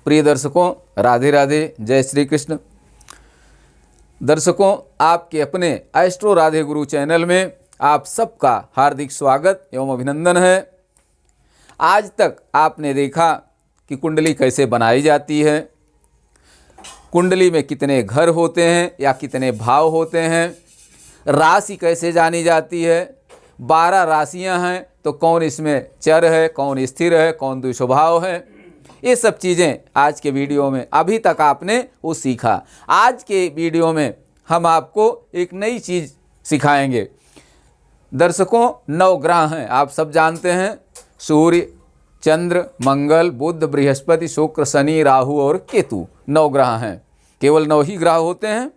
प्रिय दर्शकों, राधे राधे, जय श्री कृष्ण। दर्शकों, आपके अपने एस्ट्रो राधे गुरु चैनल में आप सबका हार्दिक स्वागत एवं अभिनंदन है। आज तक आपने देखा कि कुंडली कैसे बनाई जाती है, कुंडली में कितने घर होते हैं या कितने भाव होते हैं, राशि कैसे जानी जाती है, 12 राशियां हैं तो कौन इसमें चर है, कौन स्थिर है, कौन द्विस्वभाव है, ये सब चीज़ें आज के वीडियो में अभी तक आपने वो सीखा। आज के वीडियो में हम आपको एक नई चीज़ सिखाएंगे। दर्शकों, 9 ग्रह हैं, आप सब जानते हैं, सूर्य, चंद्र, मंगल, बुध, बृहस्पति, शुक्र, शनि, राहु और केतु 9 ग्रह हैं। केवल 9 ही ग्रह होते हैं।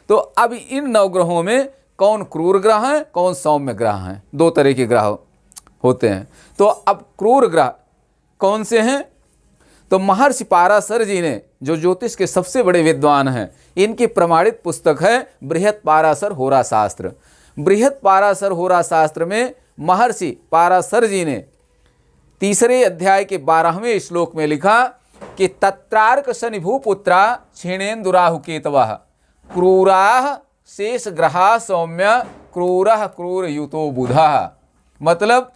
तो अब इन 9 ग्रहों में कौन क्रूर ग्रह हैं, कौन सौम्य ग्रह हैं, 2 तरह के ग्रह होते हैं। तो अब क्रूर ग्रह कौन से हैं? तो महर्षि पाराशर जी ने, जो ज्योतिष के सबसे बड़े विद्वान हैं, इनकी प्रमाणित पुस्तक है बृहत पाराशर होरा शास्त्र। बृहत पाराशर होरा शास्त्र में महर्षि पाराशर जी ने 3 अध्याय के 12वें श्लोक में लिखा कि तत्रार्क शनि भूपुत्रा क्षीणेन्दु राहु केतवः क्रूराः शेष ग्रहा सौम्य क्रूरः क्रूर युतो बुधः। मतलब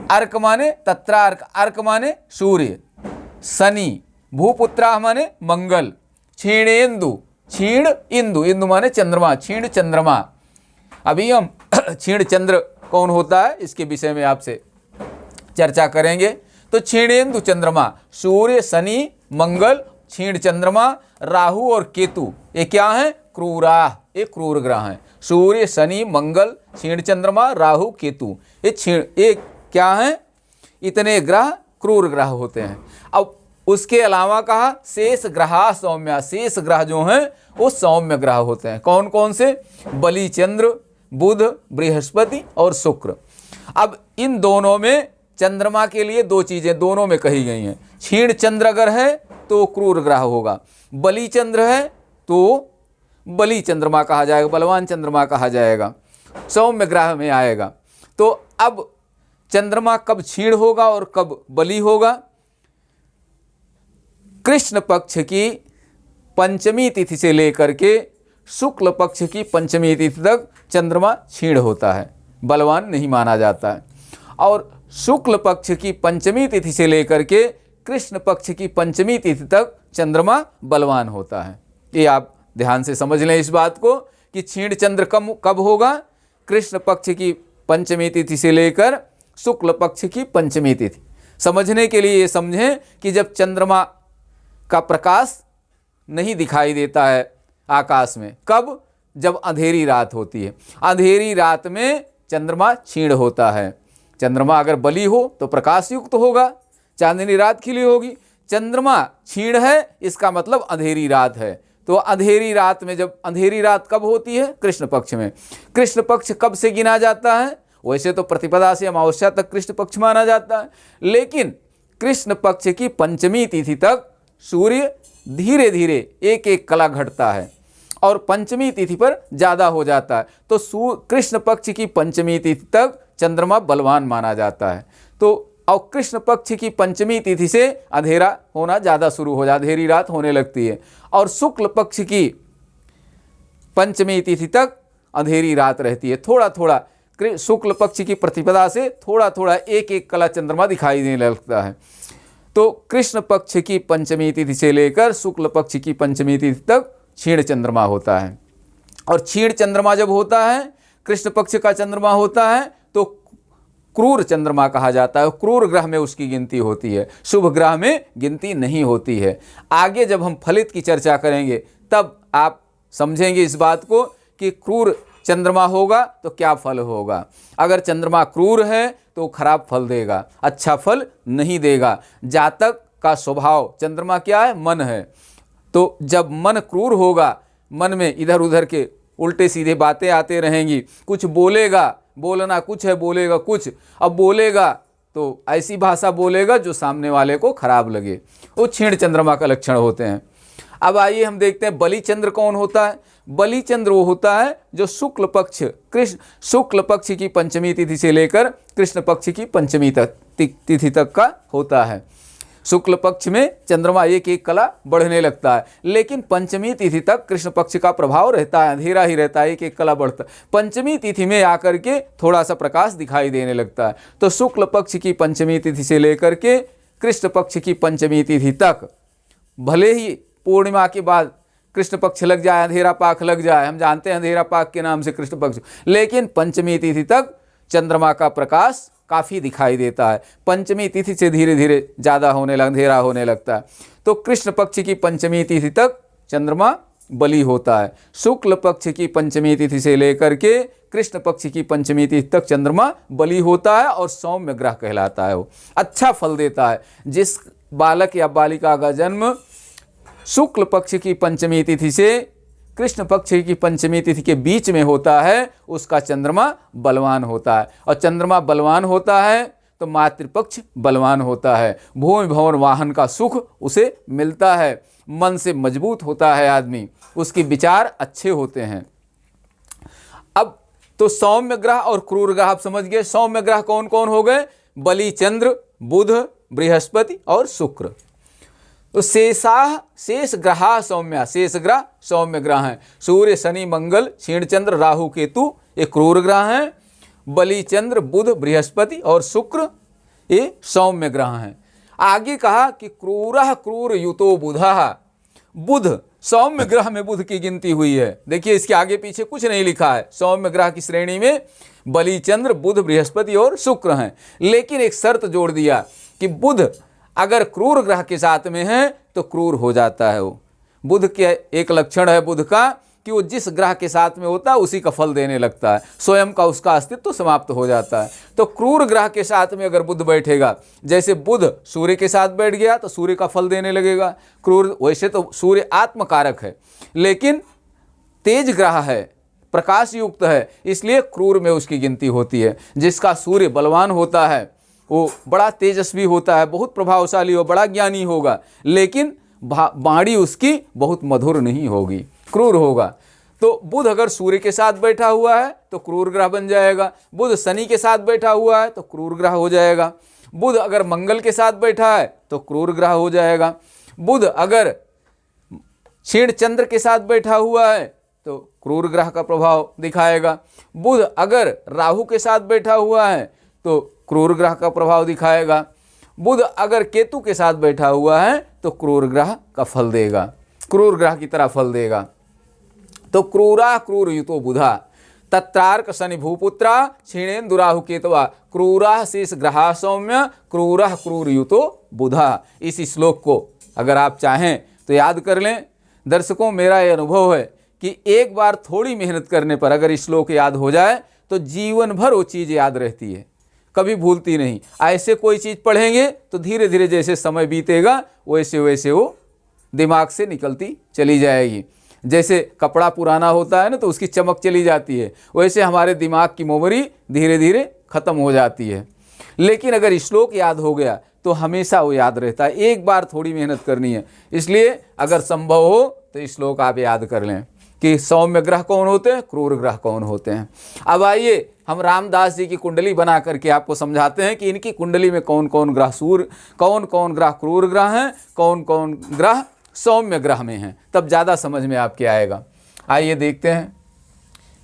अर्क माने तत्रार्क, अर्क माने सूर्य, शनि, भूपुत्रा माने मंगल, क्षीणेन्दु, क्षीण इंदु, इंदु माने चंद्रमा, क्षीण चंद्रमा। अभी हम क्षीण चंद्र कौन होता है इसके विषय में आपसे चर्चा करेंगे। तो क्षीणेन्दु चंद्रमा, सूर्य, शनि, मंगल, क्षीण चंद्रमा, राहु और केतु, ये क्या है? क्रूरा, ये क्रूर ग्रह हैं। सूर्य, शनि, मंगल, क्षीण चंद्रमा, राहु, केतु, ये क्या है? इतने ग्रह क्रूर ग्रह होते हैं। अब उसके अलावा कहा शेष ग्रहा सौम्य, शेष ग्रह जो हैं वो सौम्य ग्रह होते हैं। कौन कौन से? बलि, चंद्र, बुध, बृहस्पति और शुक्र। अब इन दोनों में चंद्रमा के लिए 2 चीजें दोनों में कही गई हैं। क्षीण चंद्र अगर है तो क्रूर ग्रह होगा, बलि चंद्र है तो बलि चंद्रमा कहा जाएगा, बलवान चंद्रमा कहा जाएगा, सौम्य ग्रह में आएगा। तो अब चंद्रमा कब क्षीण होगा और कब बलि होगा? कृष्ण पक्ष की पंचमी तिथि से लेकर के शुक्ल पक्ष की पंचमी तिथि तक चंद्रमा क्षीण होता है, बलवान नहीं माना जाता है। और शुक्ल पक्ष की पंचमी तिथि से लेकर के कृष्ण पक्ष की पंचमी तिथि तक चंद्रमा बलवान होता है। ये आप ध्यान से समझ लें इस बात को कि क्षीण चंद्र कब होगा? कृष्ण पक्ष की पंचमी तिथि से लेकर शुक्ल पक्ष की पंचमी तिथि। समझने के लिए ये समझें कि जब चंद्रमा का प्रकाश नहीं दिखाई देता है आकाश में, कब? जब अंधेरी रात होती है। अंधेरी रात में चंद्रमा क्षीण होता है। चंद्रमा अगर बलि हो तो प्रकाश युक्त होगा, चांदनी रात खिली होगी। चंद्रमा क्षीण है, इसका मतलब अंधेरी रात है। तो अंधेरी रात में, जब अंधेरी रात कब होती है? कृष्ण पक्ष में। कृष्ण पक्ष कब से गिना जाता है? वैसे तो प्रतिपदा से अमावस्या तक कृष्ण पक्ष माना जाता है, लेकिन कृष्ण पक्ष की पंचमी तिथि तक सूर्य धीरे धीरे एक एक कला घटता है और पंचमी तिथि पर ज़्यादा हो जाता है। तो कृष्ण पक्ष की पंचमी तिथि तक चंद्रमा बलवान माना जाता है। तो और कृष्ण पक्ष की पंचमी तिथि से अंधेरा होना ज़्यादा शुरू हो जाता, अंधेरी रात होने लगती है। और शुक्ल पक्ष की पंचमी तिथि तक अंधेरी रात रहती है। थोड़ा थोड़ा शुक्ल पक्ष की प्रतिपदा से थोड़ा थोड़ा एक एक कला चंद्रमा दिखाई देने लगता है। तो कृष्ण पक्ष की पंचमी तिथि से लेकर शुक्ल पक्ष की पंचमी तिथि तक क्षीण चंद्रमा होता है। और क्षीण चंद्रमा जब होता है, कृष्ण पक्ष का चंद्रमा होता है, तो क्रूर चंद्रमा कहा जाता है। क्रूर ग्रह में उसकी गिनती होती है, शुभ ग्रह में गिनती नहीं होती है। आगे जब हम फलित की चर्चा करेंगे तब आप समझेंगे इस बात को कि क्रूर चंद्रमा होगा तो क्या फल होगा। अगर चंद्रमा क्रूर है तो खराब फल देगा, अच्छा फल नहीं देगा। जातक का स्वभाव, चंद्रमा क्या है? मन है। तो जब मन क्रूर होगा, मन में इधर उधर के उल्टे सीधे बातें आते रहेंगी, कुछ बोलेगा, बोलना कुछ है, बोलेगा कुछ। अब बोलेगा तो ऐसी भाषा बोलेगा जो सामने वाले को खराब लगे, वो क्षीण चंद्रमा का लक्षण होते हैं। अब आइए हम देखते हैं बलि चंद्र कौन होता है। बलि चंद्र वो होता है जो शुक्ल पक्ष की पंचमी तिथि से लेकर कृष्ण पक्ष की पंचमी तिथि तक का होता है। शुक्ल पक्ष में चंद्रमा एक एक कला बढ़ने लगता है, लेकिन पंचमी तिथि तक कृष्ण पक्ष का प्रभाव रहता है, अंधेरा ही रहता है, एक एक कला बढ़ता है। पंचमी तिथि में आकर के थोड़ा सा प्रकाश दिखाई देने लगता है। तो शुक्ल पक्ष की पंचमी तिथि से लेकर के कृष्ण पक्ष की पंचमी तिथि तक, भले ही पूर्णिमा के बाद कृष्ण पक्ष लग जाए, अंधेरा पाक लग जाए, हम जानते हैं अंधेरा पाक के नाम से कृष्ण पक्ष, लेकिन पंचमी तिथि तक चंद्रमा का प्रकाश काफ़ी दिखाई देता है। पंचमी तिथि से धीरे धीरे ज़्यादा अंधेरा होने लगता है। तो कृष्ण पक्ष की पंचमी तिथि तक चंद्रमा बली होता है। शुक्ल पक्ष की पंचमी तिथि से लेकर के कृष्ण पक्ष की पंचमी तिथि तक चंद्रमा बली होता है और सौम्य ग्रह कहलाता है। वो अच्छा फल देता है। जिस बालक या बालिका का जन्म शुक्ल पक्ष की पंचमी तिथि से कृष्ण पक्ष की पंचमी तिथि के बीच में होता है, उसका चंद्रमा बलवान होता है। और चंद्रमा बलवान होता है तो मातृपक्ष बलवान होता है। भूमि भवन वाहन का सुख उसे मिलता है। मन से मजबूत होता है आदमी, उसके विचार अच्छे होते हैं। अब तो सौम्य ग्रह और क्रूर ग्रह आप समझ गए। सौम्य ग्रह कौन कौन हो गए? बलि, चंद्र, बुध, बृहस्पति और शुक्र। तो शेष ग्रह सौम्या, शेष ग्रह सौम्य ग्रह हैं। सूर्य, शनि, मंगल, क्षीण चंद्र, राहु, केतु ये क्रूर ग्रह हैं। बलि, चंद्र, बुध, बृहस्पति और शुक्र ये सौम्य ग्रह हैं। आगे कहा कि क्रूरः क्रूर युतो बुधः। बुध सौम्य ग्रह में बुध की गिनती हुई है। देखिए इसके आगे पीछे कुछ नहीं लिखा है। सौम्य ग्रह की श्रेणी में बलि, चंद्र, बुध, बृहस्पति और शुक्र हैं। लेकिन एक शर्त जोड़ दिया कि बुध अगर क्रूर ग्रह के साथ में है तो क्रूर हो जाता है। वो बुध के एक लक्षण है बुध का कि वो जिस ग्रह के साथ में होता है उसी का फल देने लगता है, स्वयं का उसका अस्तित्व समाप्त हो जाता है। तो क्रूर ग्रह के साथ में अगर बुध बैठेगा, जैसे बुध सूर्य के साथ बैठ गया तो सूर्य का फल देने लगेगा क्रूर। वैसे तो सूर्य आत्मकारक है, लेकिन तेज ग्रह है, प्रकाश युक्त है, इसलिए क्रूर में उसकी गिनती होती है। जिसका सूर्य बलवान होता है वो बड़ा तेजस्वी होता है, बहुत प्रभावशाली हो, बड़ा ज्ञानी होगा, लेकिन वाणी उसकी बहुत मधुर नहीं होगी, क्रूर होगा। तो बुध अगर सूर्य के साथ बैठा हुआ है तो क्रूर ग्रह बन जाएगा। बुध शनि के साथ बैठा हुआ है तो क्रूर ग्रह हो जाएगा। बुध अगर मंगल के साथ बैठा है तो क्रूर ग्रह हो जाएगा। बुध अगर क्षीण चंद्र के साथ बैठा हुआ है तो क्रूर ग्रह का प्रभाव दिखाएगा। बुध अगर राहु के साथ बैठा हुआ है तो क्रूर ग्रह का प्रभाव दिखाएगा। बुध अगर केतु के साथ बैठा हुआ है तो क्रूर ग्रह का फल देगा, क्रूर ग्रह की तरह फल देगा। तो क्रूरा क्रूर युतो बुधा तत्रार्क शनि भूपुत्रा क्षीणेन्दु राहु केतवा क्रूरा शेष ग्रहा सौम्य क्रूरा क्रूर युतो बुधा। इस श्लोक को अगर आप चाहें तो याद कर लें। दर्शकों, मेरा यह अनुभव है कि एक बार थोड़ी मेहनत करने पर अगर श्लोक याद हो जाए तो जीवन भर वो चीज़ याद रहती है, कभी भूलती नहीं। ऐसे कोई चीज़ पढ़ेंगे तो धीरे धीरे जैसे समय बीतेगा वैसे वैसे वो दिमाग से निकलती चली जाएगी। जैसे कपड़ा पुराना होता है ना तो उसकी चमक चली जाती है, वैसे हमारे दिमाग की मेमोरी धीरे धीरे ख़त्म हो जाती है। लेकिन अगर श्लोक याद हो गया तो हमेशा वो याद रहता है। एक बार थोड़ी मेहनत करनी है, इसलिए अगर संभव हो तो श्लोक आप याद कर लें कि सौम्य ग्रह कौन होते हैं, क्रूर ग्रह कौन होते हैं। अब आइए हम रामदास जी की कुंडली बना करके आपको समझाते हैं कि इनकी कुंडली में कौन कौन ग्रह कौन कौन ग्रह क्रूर ग्रह हैं, कौन कौन ग्रह सौम्य ग्रह में हैं, तब ज़्यादा समझ में आपके आएगा। आइए देखते हैं।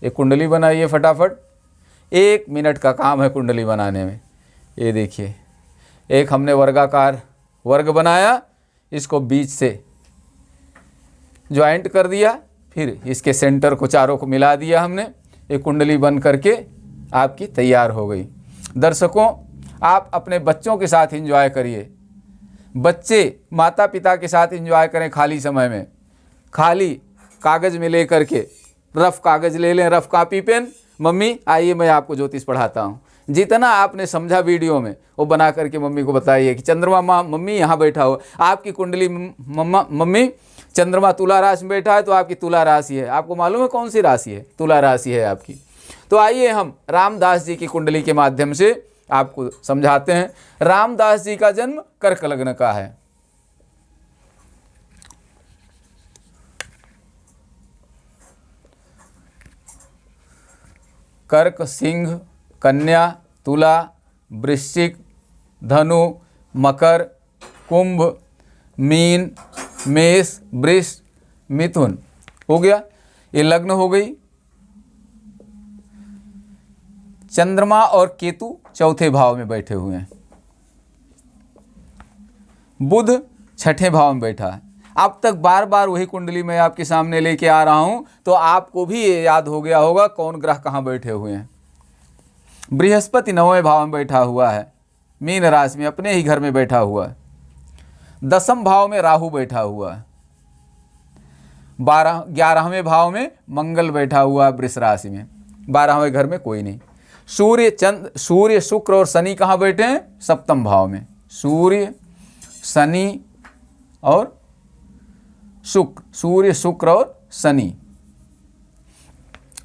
एक कुंडली बनाइए फटाफट, 1 मिनट का काम है कुंडली बनाने में। ये देखिए, एक हमने वर्गाकार वर्ग बनाया, इसको बीच से ज्वाइंट कर दिया, फिर इसके सेंटर को चारों को मिला दिया हमने। एक कुंडली बन करके आपकी तैयार हो गई। दर्शकों, आप अपने बच्चों के साथ एंजॉय करिए। बच्चे माता पिता के साथ एंजॉय करें खाली समय में। खाली कागज़ में ले करके, रफ़ कागज़ ले लें, रफ़ कॉपी पेन। मम्मी आइए मैं आपको ज्योतिष पढ़ाता हूँ। जितना आपने समझा वीडियो में वो बना करके मम्मी को बताइए कि चंद्रमा मम्मी यहाँ बैठा हो। आपकी कुंडली मम्मी चंद्रमा तुला राशि में बैठा है तो आपकी तुला राशि है। आपको मालूम है कौन सी राशि है? तुला राशि है आपकी। तो आइए हम रामदास जी की कुंडली के माध्यम से आपको समझाते हैं। रामदास जी का जन्म कर्क लग्न का है। कर्क, सिंह, कन्या, तुला, वृश्चिक, धनु, मकर, कुंभ, मीन, मेष, वृष, मिथुन, हो गया। ये लग्न हो गई। चंद्रमा और केतु चौथे भाव में बैठे हुए हैं, बुध छठे भाव में बैठा है। अब तक बार बार वही कुंडली मैं आपके सामने लेके आ रहा हूं, तो आपको भी ये याद हो गया होगा कौन ग्रह कहाँ बैठे हुए हैं। बृहस्पति 9वें भाव में बैठा हुआ है, मीन राशि में, अपने ही घर में बैठा हुआ है। 10वें भाव में राहु बैठा हुआ है। 11वें भाव में मंगल बैठा हुआ है वृष राशि में। 12वें घर में कोई नहीं। सूर्य, शुक्र और शनि कहाँ बैठे हैं? 7वें भाव में। सूर्य, शनि और शुक्र, सूर्य, शुक्र और शनि।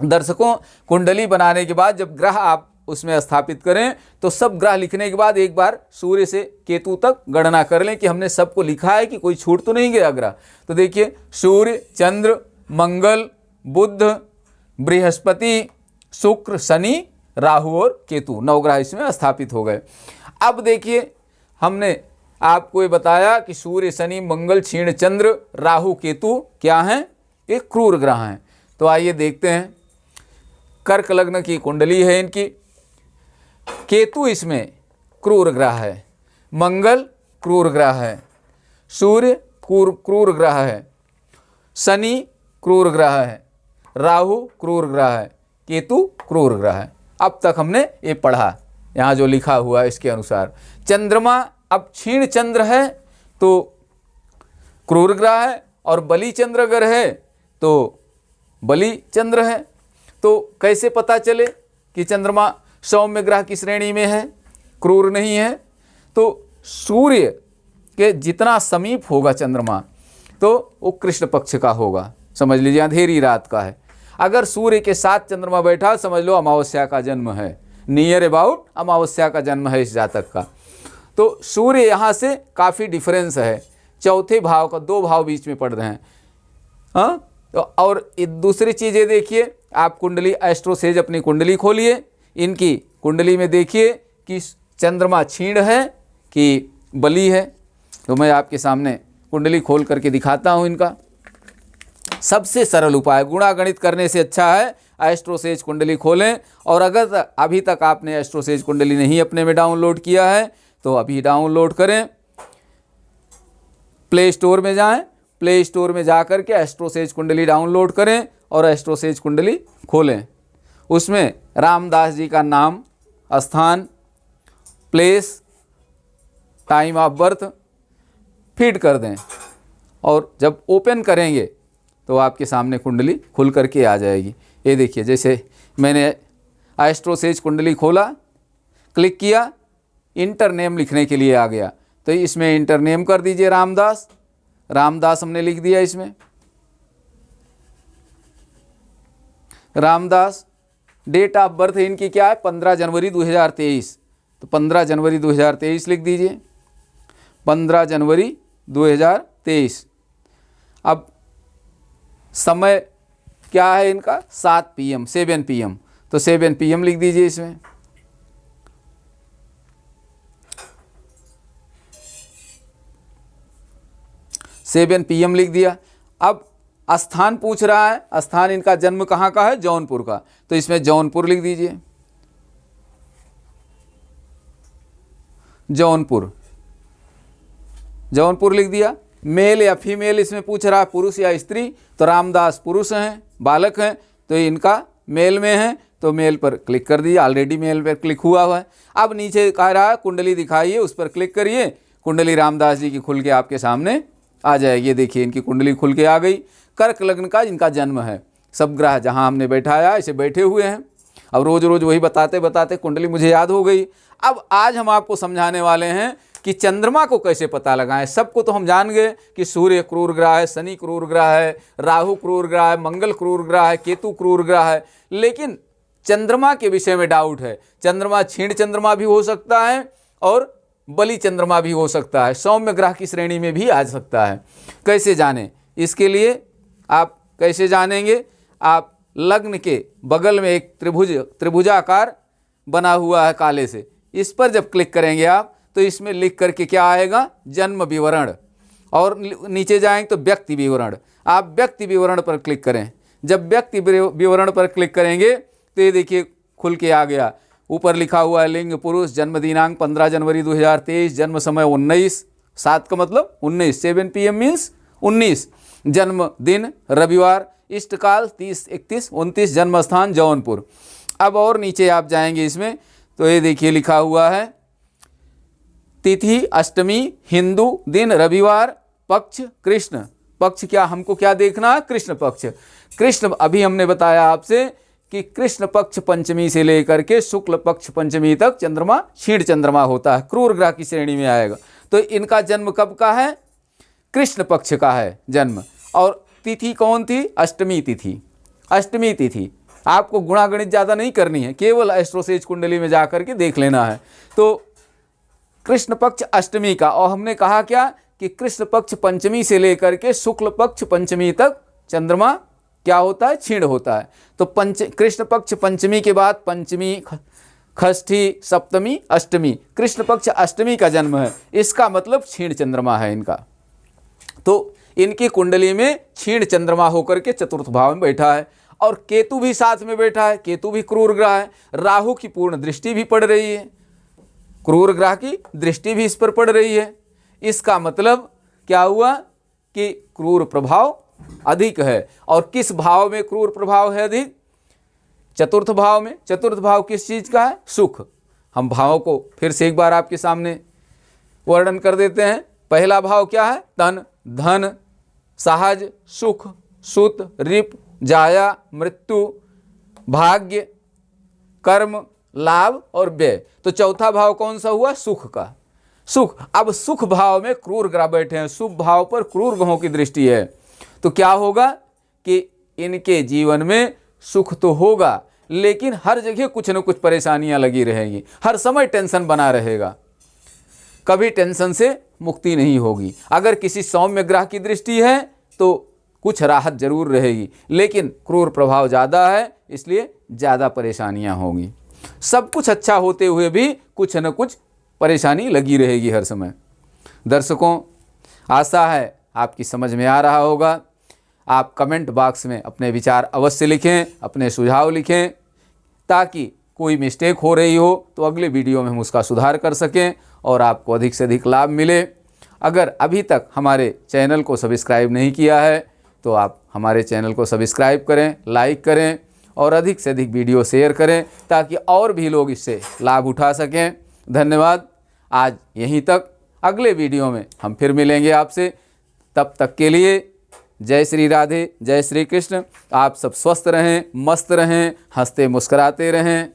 दर्शकों, कुंडली बनाने के बाद जब ग्रह आप उसमें स्थापित करें तो सब ग्रह लिखने के बाद एक बार सूर्य से केतु तक गणना कर लें कि हमने सबको लिखा है कि कोई छूट तो नहीं गया ग्रह। तो देखिए, सूर्य, चंद्र, मंगल, बुध, बृहस्पति, शुक्र, शनि, राहु और केतु, 9 ग्रह इसमें स्थापित हो गए। अब देखिए, हमने आपको ये बताया कि सूर्य, शनि, मंगल, क्षीण, चंद्र, राहु, केतु क्या हैं? ये क्रूर ग्रह हैं। तो आइए देखते हैं। कर्क लग्न की कुंडली है इनकी। केतु इसमें क्रूर ग्रह है, मंगल क्रूर ग्रह है, सूर्य क्रूर ग्रह है, शनि क्रूर ग्रह है, राहु क्रूर ग्रह है, केतु क्रूर ग्रह है। अब तक हमने ये पढ़ा, यहाँ जो लिखा हुआ है इसके अनुसार। चंद्रमा अब क्षीण चंद्र है तो क्रूर ग्रह है, और बली चंद्र अगर है तो बली चंद्र है। तो कैसे पता चले कि चंद्रमा सौम्य ग्रह की श्रेणी में है, क्रूर नहीं है? तो सूर्य के जितना समीप होगा चंद्रमा तो वो कृष्ण पक्ष का होगा, समझ लीजिए अंधेरी रात का है। अगर सूर्य के साथ चंद्रमा बैठा, समझ लो अमावस्या का जन्म है, नियर अबाउट अमावस्या का जन्म है इस जातक का। तो सूर्य यहाँ से काफ़ी डिफरेंस है, चौथे भाव का, 2 भाव बीच में पड़ रहे हैं। हाँ, तो और दूसरी चीज़ ये देखिए, आप कुंडली एस्ट्रोसेज अपनी कुंडली खोलिए, इनकी कुंडली में देखिए कि चंद्रमा क्षीण है कि बली है। तो मैं आपके सामने कुंडली खोल करके दिखाता हूँ इनका। सबसे सरल उपाय, गुणागणित करने से अच्छा है एस्ट्रोसेज कुंडली खोलें। और अगर अभी तक आपने एस्ट्रोसेज कुंडली नहीं अपने में डाउनलोड किया है तो अभी डाउनलोड करें। प्ले स्टोर में जाएं, प्ले स्टोर में जा कर के एस्ट्रोसेज कुंडली डाउनलोड करें और एस्ट्रोसेज कुंडली खोलें। उसमें रामदास जी का नाम, स्थान, place, time of birth feed कर दें, और जब ओपन करेंगे तो आपके सामने कुंडली खुल करके आ जाएगी। ये देखिए, जैसे मैंने एस्ट्रोसेज कुंडली खोला, क्लिक किया, इंटर नेम लिखने के लिए आ गया, तो इसमें इंटर नेम कर दीजिए रामदास। रामदास हमने लिख दिया इसमें, रामदास। डेट ऑफ बर्थ इनकी क्या है? 15 जनवरी 2023, तो 15 जनवरी 2023 लिख दीजिए, 15 जनवरी 2023। अब समय क्या है इनका? 7 PM, 7 PM, तो 7 PM लिख दीजिए इसमें। सेवन PM लिख दिया। अब स्थान पूछ रहा है, स्थान इनका जन्म कहाँ का है? जौनपुर का, तो इसमें जौनपुर लिख दीजिए, जौनपुर, जौनपुर लिख दिया। मेल या फीमेल इसमें पूछ रहा है, पुरुष या स्त्री, तो रामदास पुरुष हैं, बालक हैं, तो इनका मेल में है, तो मेल पर क्लिक कर दीजिए। ऑलरेडी मेल पर क्लिक हुआ है। अब नीचे कह रहा है कुंडली दिखाइए, उस पर क्लिक करिए, कुंडली रामदास जी की खुल के आपके सामने आ जाएगी। देखिए, इनकी कुंडली खुल के आ गई। कर्क लग्न का इनका जन्म है। सब ग्रह जहां हमने बैठाया ऐसे बैठे हुए हैं। अब रोज रोज वही बताते बताते कुंडली मुझे याद हो गई। अब आज हम आपको समझाने वाले हैं कि चंद्रमा को कैसे पता लगाएं। सबको तो हम जान गए कि सूर्य क्रूर ग्रह है, शनि क्रूर ग्रह है, राहु क्रूर ग्रह है, मंगल क्रूर ग्रह है, केतु क्रूर ग्रह है, लेकिन चंद्रमा के विषय में डाउट है। चंद्रमा क्षीण चंद्रमा भी हो सकता है और बली चंद्रमा भी हो सकता है, सौम्य ग्रह की श्रेणी में भी आ सकता है। कैसे जानें? इसके लिए आप कैसे जानेंगे? आप लग्न के बगल में एक त्रिभुजाकार बना हुआ है काले से, इस पर जब क्लिक करेंगे आप तो इसमें लिख करके क्या आएगा, जन्म विवरण, और नीचे जाएंगे तो व्यक्ति विवरण। आप व्यक्ति विवरण पर क्लिक करें। जब व्यक्ति विवरण पर क्लिक करेंगे तो ये देखिए खुल के आ गया। ऊपर लिखा हुआ है लिंग पुरुष, जन्म दिनांक 15 जनवरी 2023, जन्म समय 19, 7 का मतलब 19, 7 PM मीन्स 19, जन्म दिन रविवार, इष्टकाल 30, 31, 29, जन्म स्थान जौनपुर। अब और नीचे आप जाएंगे इसमें तो ये देखिए लिखा हुआ है तिथि अष्टमी, हिंदू, दिन रविवार, पक्ष कृष्ण पक्ष। क्या हमको क्या देखना है, कृष्ण पक्ष। कृष्ण अभी हमने बताया आपसे कि कृष्ण पक्ष पंचमी से लेकर के शुक्ल पक्ष पंचमी तक चंद्रमा क्षीण चंद्रमा होता है, क्रूर ग्रह की श्रेणी में आएगा। तो इनका जन्म कब का है, कृष्ण पक्ष का है जन्म। और तिथि कौन थी, अष्टमी तिथि। अष्टमी तिथि आपको गुणागणित ज़्यादा नहीं करनी है, केवल एस्ट्रोसेज कुंडली में जाकर के देख लेना है। तो कृष्ण पक्ष अष्टमी का, और हमने कहा क्या कि कृष्ण पक्ष पंचमी से लेकर के शुक्ल पक्ष पंचमी तक चंद्रमा क्या होता है, क्षीण होता है। तो कृष्ण पक्ष पंचमी के बाद पंचमी, षष्ठी, सप्तमी, अष्टमी, कृष्ण पक्ष अष्टमी का जन्म है, इसका मतलब क्षीण चंद्रमा है इनका। तो इनकी कुंडली में क्षीण चंद्रमा होकर के चतुर्थ भाव में बैठा है, और केतु भी साथ में बैठा है। केतु भी क्रूर ग्रह है, राहु की पूर्ण दृष्टि भी पड़ रही है, क्रूर ग्रह की दृष्टि भी इस पर पड़ रही है। इसका मतलब क्या हुआ कि क्रूर प्रभाव अधिक है। और किस भाव में क्रूर प्रभाव है अधिक, चतुर्थ भाव में। चतुर्थ भाव किस चीज का है, सुख। हम भावों को फिर से एक बार आपके सामने वर्णन कर देते हैं। पहला भाव क्या है, तन, धन, सहज, सुख, सुत, रिप, जाया, मृत्यु, भाग्य, कर्म, लाभ और व्यय। तो चौथा भाव कौन सा हुआ, सुख का। सुख, अब सुख भाव में क्रूर ग्रह बैठे हैं, शुभ भाव पर क्रूर ग्रहों की दृष्टि है। तो क्या होगा कि इनके जीवन में सुख तो होगा, लेकिन हर जगह कुछ न कुछ परेशानियां लगी रहेंगी, हर समय टेंशन बना रहेगा, कभी टेंशन से मुक्ति नहीं होगी। अगर किसी सौम्य ग्रह की दृष्टि है तो कुछ राहत जरूर रहेगी, लेकिन क्रूर प्रभाव ज़्यादा है, इसलिए ज़्यादा परेशानियां होंगी। सब कुछ अच्छा होते हुए भी कुछ न कुछ परेशानी लगी रहेगी हर समय। दर्शकों, आशा है आपकी समझ में आ रहा होगा। आप कमेंट बॉक्स में अपने विचार अवश्य लिखें, अपने सुझाव लिखें, ताकि कोई मिस्टेक हो रही हो तो अगले वीडियो में हम उसका सुधार कर सकें और आपको अधिक से अधिक लाभ मिले। अगर अभी तक हमारे चैनल को सब्सक्राइब नहीं किया है तो आप हमारे चैनल को सब्सक्राइब करें, लाइक करें और अधिक से अधिक वीडियो शेयर करें, ताकि और भी लोग इससे लाभ उठा सकें। धन्यवाद। आज यहीं तक, अगले वीडियो में हम फिर मिलेंगे आपसे। तब तक के लिए जय श्री राधे, जय श्री कृष्ण। आप सब स्वस्थ रहें, मस्त रहें, हंसते मुस्कुराते रहें।